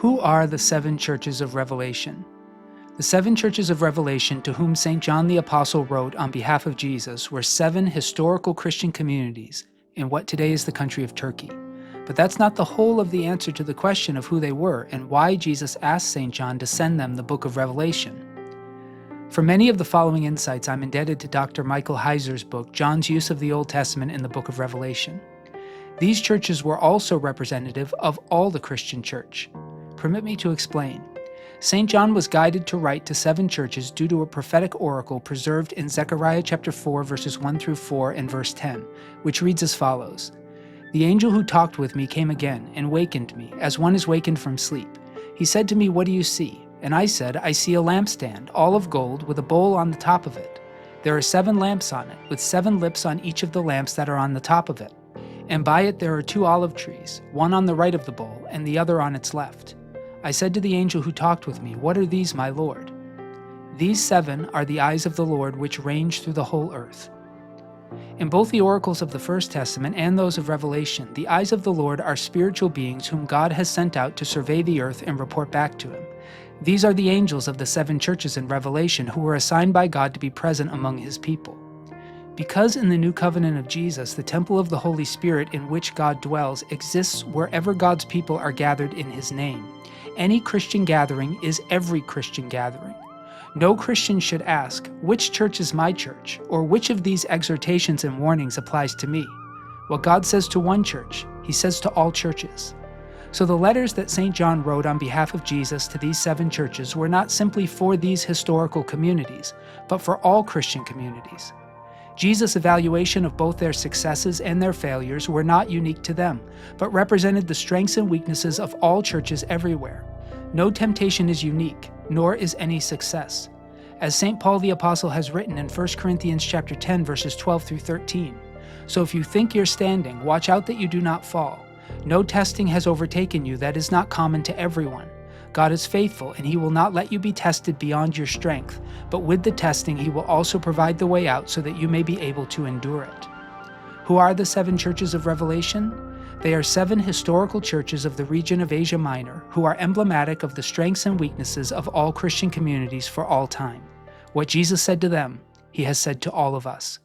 Who are the seven churches of Revelation? The seven churches of Revelation to whom St. John the Apostle wrote on behalf of Jesus were seven historical Christian communities in what today is the country of Turkey. But that's not the whole of the answer to the question of who they were and why Jesus asked St. John to send them the book of Revelation. For many of the following insights, I'm indebted to Dr. Michael Heiser's book, John's Use of the Old Testament in the Book of Revelation. These churches were also representative of all the Christian church. Permit me to explain. St. John was guided to write to seven churches due to a prophetic oracle preserved in Zechariah chapter 4, verses 1 through 4 and verse 10, which reads as follows. The angel who talked with me came again and wakened me, as one is wakened from sleep. He said to me, "What do you see?" And I said, "I see a lampstand, all of gold, with a bowl on the top of it. There are 7 lamps on it, with 7 lips on each of the lamps that are on the top of it. And by it there are 2 olive trees, one on the right of the bowl, and the other on its left." I said to the angel who talked with me, "What are these, my Lord?" These 7 are the eyes of the Lord which range through the whole earth. In both the oracles of the First Testament and those of Revelation, the eyes of the Lord are spiritual beings whom God has sent out to survey the earth and report back to him. These are the angels of the 7 churches in Revelation who were assigned by God to be present among his people. Because in the new covenant of Jesus, the temple of the Holy Spirit in which God dwells exists wherever God's people are gathered in his name, any Christian gathering is every Christian gathering. No Christian should ask, which church is my church, or which of these exhortations and warnings applies to me? What God says to one church, he says to all churches. So the letters that St. John wrote on behalf of Jesus to these 7 churches were not simply for these historical communities, but for all Christian communities. Jesus' evaluation of both their successes and their failures were not unique to them, but represented the strengths and weaknesses of all churches everywhere. No temptation is unique, nor is any success. As St. Paul the Apostle has written in 1 Corinthians chapter 10, verses 12 through 13, "So if you think you're standing, watch out that you do not fall. No testing has overtaken you that is not common to everyone. God is faithful, and he will not let you be tested beyond your strength, but with the testing he will also provide the way out so that you may be able to endure it." Who are the 7 churches of Revelation? They are 7 historical churches of the region of Asia Minor who are emblematic of the strengths and weaknesses of all Christian communities for all time. What Jesus said to them, he has said to all of us.